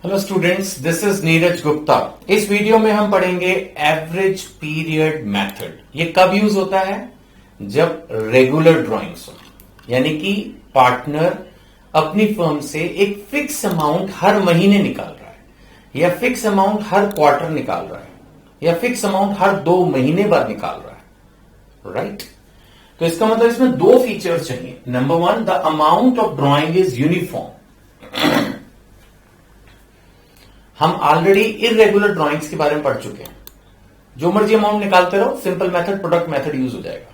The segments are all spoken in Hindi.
Hello students, this is Neeraj Gupta. इस वीडियो में हम पढ़ेंगे एवरेज पीरियड मेथड। ये कब यूज होता है? जब रेगुलर ड्राइंग्स हो, यानी कि पार्टनर अपनी फर्म से एक फिक्स अमाउंट हर महीने निकाल रहा है, या फिक्स अमाउंट हर क्वार्टर निकाल रहा है, या फिक्स अमाउंट हर 2 महीने बाद निकाल रहा है, राइट? तो इसका मतलब इसमें 2 फीचर्स चाहिए। Number 1, the amount of drawing is uniform. हम ऑलरेडी इरेगुलर ड्राइंग्स के बारे में पढ़ चुके हैं। जो मर्जी अमाउंट निकालते रहो, simple method, product method use हो जाएगा।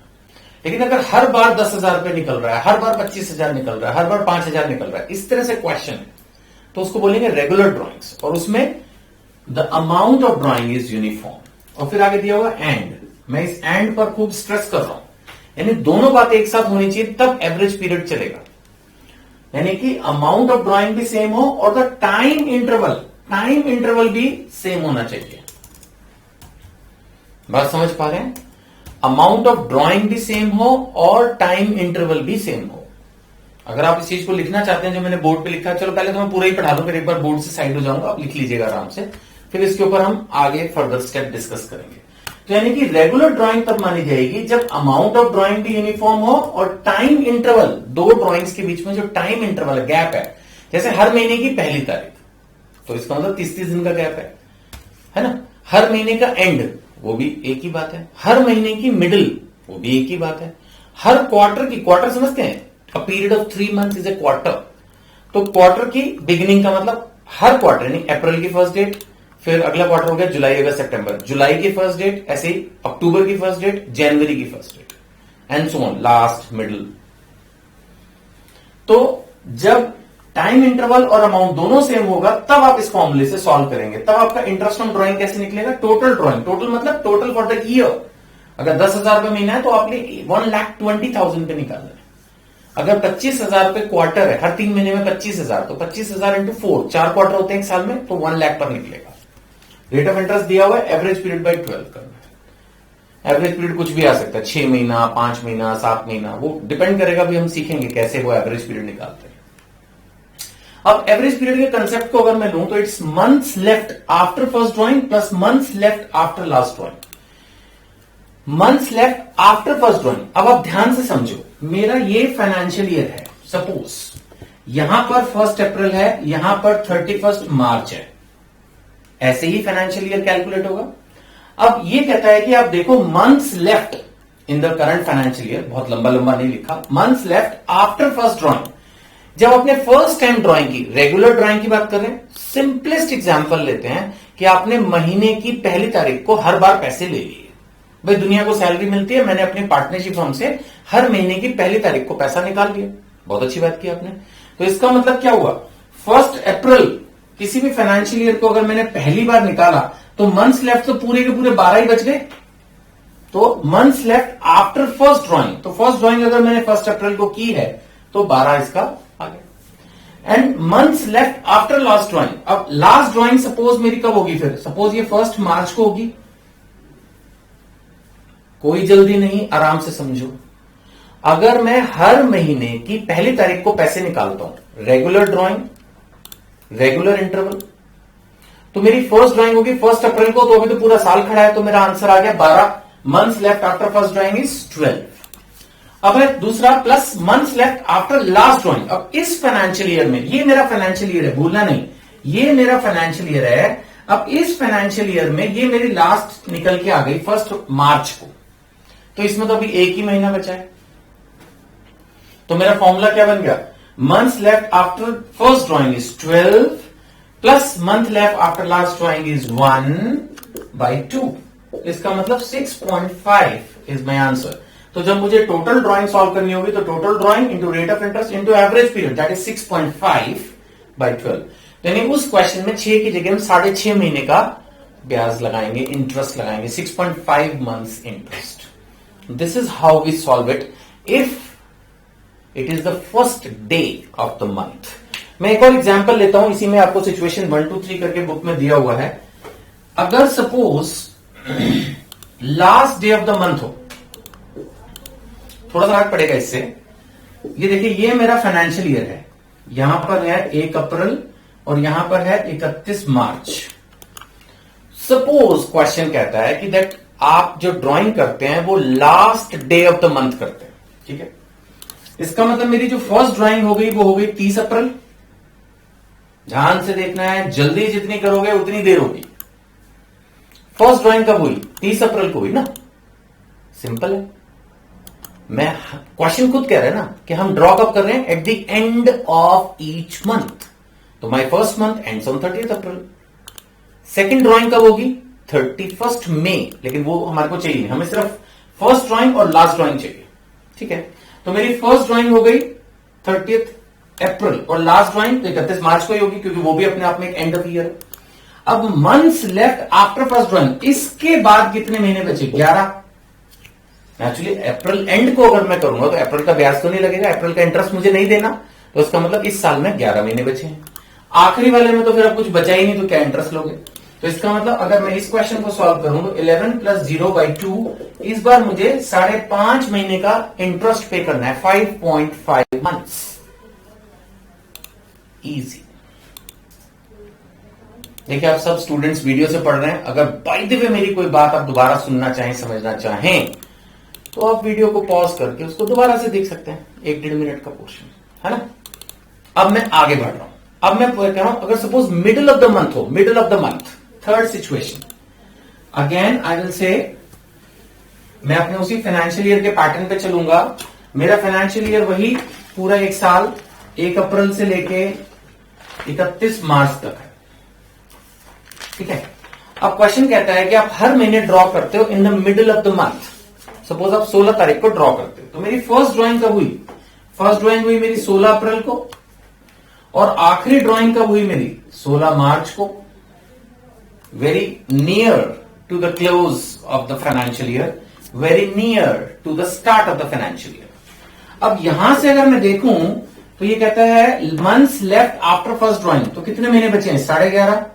लेकिन अगर हर बार 10,000 रुपए निकल रहा है, हर बार 25,000 निकल रहा है, हर बार 5,000 निकल रहा है, इस तरह से क्वेश्चन है, तो उसको बोलेंगे रेगुलर ड्राइंग्स। और उसमें the amount of drawing is uniform. और फिर आगे दिया होगा एंड। मैं इस एंड पर खूब स्ट्रेस कर रहा हूं, यानी दोनों बातें एक साथ होनी चाहिए, तब एवरेज पीरियड चलेगा। यानी कि अमाउंट ऑफ ड्राइंग भी सेम हो और द टाइम इंटरवल भी सेम होना चाहिए। बात समझ पा रहे हैं? अमाउंट ऑफ ड्राइंग भी सेम हो और टाइम इंटरवल भी सेम हो। अगर आप इस चीज को लिखना चाहते हैं जो मैंने बोर्ड पे लिखा है, चलो पहले तो मैं पूरा ही पढ़ा दूं, फिर एक बार बोर्ड से साइड हो जाऊंगा, आप लिख लीजिएगा आराम से, फिर इसके ऊपर हम आगे फर्दर स्टेप डिस्कस करेंगे। तो यानी कि रेगुलर ड्राइंग तब मानी जाएगी जब अमाउंट ऑफ ड्राइंग भी यूनिफॉर्म हो और टाइम इंटरवल, 2 ड्राइंग्स के बीच में जो टाइम इंटरवल गैप है, जैसे हर महीने की पहली तारीख, तो इसका मतलब 30 दिन का गैप है ना? हर महीने का एंड, वो भी एक ही बात है। हर महीने की मिडिल, वो भी एक ही बात है। हर क्वार्टर समझते हैं? A period of 3 months is a quarter. तो क्वार्टर की बिगिनिंग का मतलब हर क्वार्टर, यानी अप्रैल की फर्स्ट डेट, फिर अगला क्वार्टर हो गया जुलाई, अगस्त, सितंबर, जुलाई की फर्स्ट डेट, ऐसे ही अक्टूबर की फर्स्ट डेट, जनवरी की first date, and so on, last, middle. तो जब टाइम इंटरवल और अमाउंट दोनों सेम होगा, तब आप इस फॉर्मूले से सॉल्व करेंगे। तब आपका इंटरेस्ट ऑन ड्राइंग कैसे निकलेगा? टोटल ड्राइंग, टोटल मतलब टोटल फॉर द ईयर। अगर 10,000 रुपए महीना है तो आपने 1,20,000 पे निकालना है। अगर 25,000 रुपए क्वार्टर है, हर 3 महीने में 25,000, तो 25,000 इंटू 4, 4 क्वार्टर होते हैं एक साल में, तो 1 लाख पर निकलेगा। रेट ऑफ इंटरेस्ट दिया हुआ है, एवरेज पीरियड बाई 12 करना है। एवरेज पीरियड कुछ भी आ सकता है, 6 महीना, 5 महीना, 7 महीना, वो डिपेंड करेगा, भी हम सीखेंगे कैसे वो एवरेज पीरियड निकालते हैं। अब एवरेज पीरियड के कंसेप्ट को अगर मैं लूं तो it's months left after first drawing plus months left after last drawing. Months left after first drawing. अब आप ध्यान से समझो, मेरा ये फाइनेंशियल ईयर है, सपोज यहां पर 1 अप्रैल है, यहां पर 31 मार्च है, ऐसे ही फाइनेंशियल ईयर कैलकुलेट होगा। अब ये कहता है कि आप देखो months left in the current financial year, बहुत लंबा लंबा नहीं लिखा, months left after first drawing. जब आपने फर्स्ट टाइम ड्राइंग की, रेगुलर ड्राइंग की बात करें, सिंपलेस्ट एग्जांपल लेते हैं कि आपने महीने की पहली तारीख को हर बार पैसे ले लिए। भाई दुनिया को सैलरी मिलती है, मैंने अपनी पार्टनरशिप फर्म से हर महीने की पहली तारीख को पैसा निकाल लिया। बहुत अच्छी बात की आपने। तो इसका मतलब क्या हुआ? 1 अप्रैल किसी भी फाइनेंशियल ईयर को अगर मैंने पहली बार निकाला तो मंथ्स लेफ्ट तो पूरे के पूरे 12 ही बच गए। तो months left after first drawing, तो फर्स्ट ड्राइंग अगर मैंने 1 अप्रैल को की है तो 12 इसका आ गया। And months left after last drawing. अब लास्ट ड्राइंग सपोज मेरी कब होगी? फिर सपोज ये 1 मार्च को होगी। कोई जल्दी नहीं, आराम से समझो। अगर मैं हर महीने की पहली तारीख को पैसे निकालता हूं, रेगुलर ड्राइंग, रेगुलर इंटरवल, तो मेरी फर्स्ट ड्राइंग होगी 1 अप्रैल को, तो अभी तो पूरा साल खड़ा है, तो मेरा आंसर आ गया 12। Months left after first drawing is 12। अब है दूसरा, plus months left after last drawing. अब इस फाइनेंशियल ईयर में, ये मेरा फाइनेंशियल ईयर है, भूलना नहीं, ये मेरा फाइनेंशियल ईयर है। अब इस फाइनेंशियल ईयर में ये मेरी लास्ट निकल के आ गई 1 मार्च को, तो इसमें तो अभी एक ही महीना बचा है। तो मेरा फॉर्मूला क्या बन गया? Months left after first drawing is 12 plus month left after last drawing is 1/2। इसका मतलब 6.5 इज माई आंसर। तो जब मुझे टोटल ड्राइंग सॉल्व करनी होगी तो total drawing into rate of interest into average period, that is 6.5/12। यानी उस क्वेश्चन में 6 की जगह हम 6.5 महीने का ब्याज लगाएंगे, इंटरेस्ट लगाएंगे, 6.5 months interest. This is how we solve it if it is the first day of the month. मैं एक और एग्जांपल लेता हूं, इसी में आपको सिचुएशन 1, 2, 3 करके बुक में दिया हुआ है। अगर suppose last day of the month हो, थोड़ा सा फर्क पड़ेगा इससे। ये देखिए, ये मेरा फाइनेंशियल ईयर है, यहां पर है 1 अप्रैल और यहां पर है 31 मार्च। सपोज क्वेश्चन कहता है कि दैट आप जो ड्राइंग करते हैं वो last day of the month करते हैं, ठीक है। इसका मतलब मेरी जो फर्स्ट ड्राइंग हो गई वो हो गई 30 अप्रैल। ध्यान से देखना है, जल्दी जितनी करोगे उतनी देर होगी। फर्स्ट ड्राइंग कब हुई? 30 अप्रैल को हुई ना, सिंपल है। मैं क्वेश्चन खुद कह रहे हैं ना कि हम ड्रॉ कब कर रहे हैं? At the end of each month. तो my first month ends on 30 April. Second drawing कब होगी? 31 मई, लेकिन वो हमारे को चाहिए नहीं, हमें सिर्फ फर्स्ट ड्राइंग और लास्ट ड्राइंग चाहिए, ठीक है। तो मेरी फर्स्ट ड्राइंग हो गई 30 अप्रैल और लास्ट ड्राइंग 31 मार्च को ही होगी, क्योंकि वो भी अपने आप में एक एंड ऑफ ईयर है। अब months left after first drawing, इसके बाद कितने महीने बचे? 11। एक्चुअली अप्रैल एंड को अगर मैं करूंगा तो अप्रैल का ब्याज तो नहीं लगेगा, अप्रैल का इंटरेस्ट मुझे नहीं देना, तो इसका मतलब इस साल में 11 महीने बचे हैं। आखिरी वाले में तो फिर अब कुछ बचा ही नहीं, तो क्या इंटरेस्ट लोगे? तो इसका मतलब अगर मैं इस क्वेश्चन को सॉल्व करूं तो 11 + 0/2, इस बार मुझे 5.5 महीने का इंटरेस्ट पे करना है, 5.5 मंथ्स। इजी। देखिए आप सब स्टूडेंट्स वीडियो से पढ़ रहे हैं, अगर बाय द वे मेरी कोई बात आप दोबारा सुनना चाहें, समझना चाहें, तो आप वीडियो को पॉज करके उसको दोबारा से देख सकते हैं, 1-1.5 मिनट का पोर्शन है ना। अब मैं आगे बढ़ रहा हूं। अब मैं कह रहा हूं अगर suppose middle of the month हो, middle of the month, third situation, again I will say मैं अपने उसी फाइनेंशियल ईयर के पैटर्न पे चलूंगा। मेरा फाइनेंशियल ईयर वही पूरा एक साल 1 अप्रैल से लेके 31 मार्च तक है, ठीक है। अब क्वेश्चन कहता है कि आप हर महीने ड्रॉ करते हो इन the middle of the month. Suppose आप 16 तारीख को ड्रॉ करते हो, तो मेरी फर्स्ट ड्राइंग कब हुई? फर्स्ट ड्राइंग हुई मेरी 16 अप्रैल को, और आखिरी ड्राइंग कब हुई मेरी? 16 मार्च को। Very near to the close of the financial year, very near to the start of the financial year. अब यहां से अगर मैं देखूं तो ये कहता है months left after first drawing, तो कितने महीने बचे हैं? 11.5।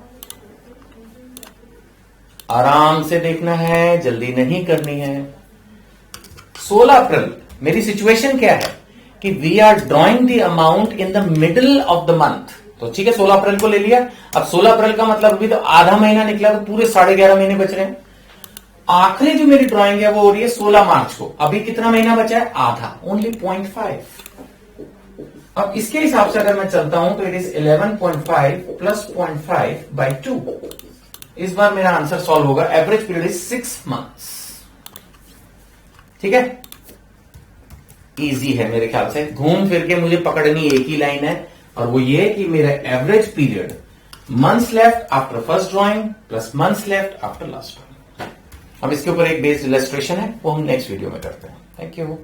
आराम से देखना है, जल्दी नहीं करनी है। 16 अप्रैल मेरी सिचुएशन क्या है कि we are drawing the amount in the middle of the month. तो ठीक है, 16 अप्रैल को ले लिया। अब 16 अप्रैल का मतलब अभी तो आधा महीना निकला, तो पूरे 11.5 महीने बच रहे हैं। आखिरी जो मेरी ड्राइंग है वो हो रही है 16 मार्च को। अभी कितना महीना बचा है? आधा, ओनली 0.5। अब इसके हिसाब से अगर मैं चलता हूं तो इट इज 11.5 + 0.5/2। इस बार मेरा आंसर सॉल्व होगा। एवरेज पीरियड इज 6 मंथ्स, ठीक है। इजी है मेरे ख्याल से, घूम फिर के मुझे पकड़नी एक ही लाइन है, और वो ये कि मेरा average period months left after first drawing plus months left after last drawing. अब इसके ऊपर एक बेस्ड इलस्ट्रेशन है, वो हम नेक्स्ट वीडियो में करते हैं। Thank you.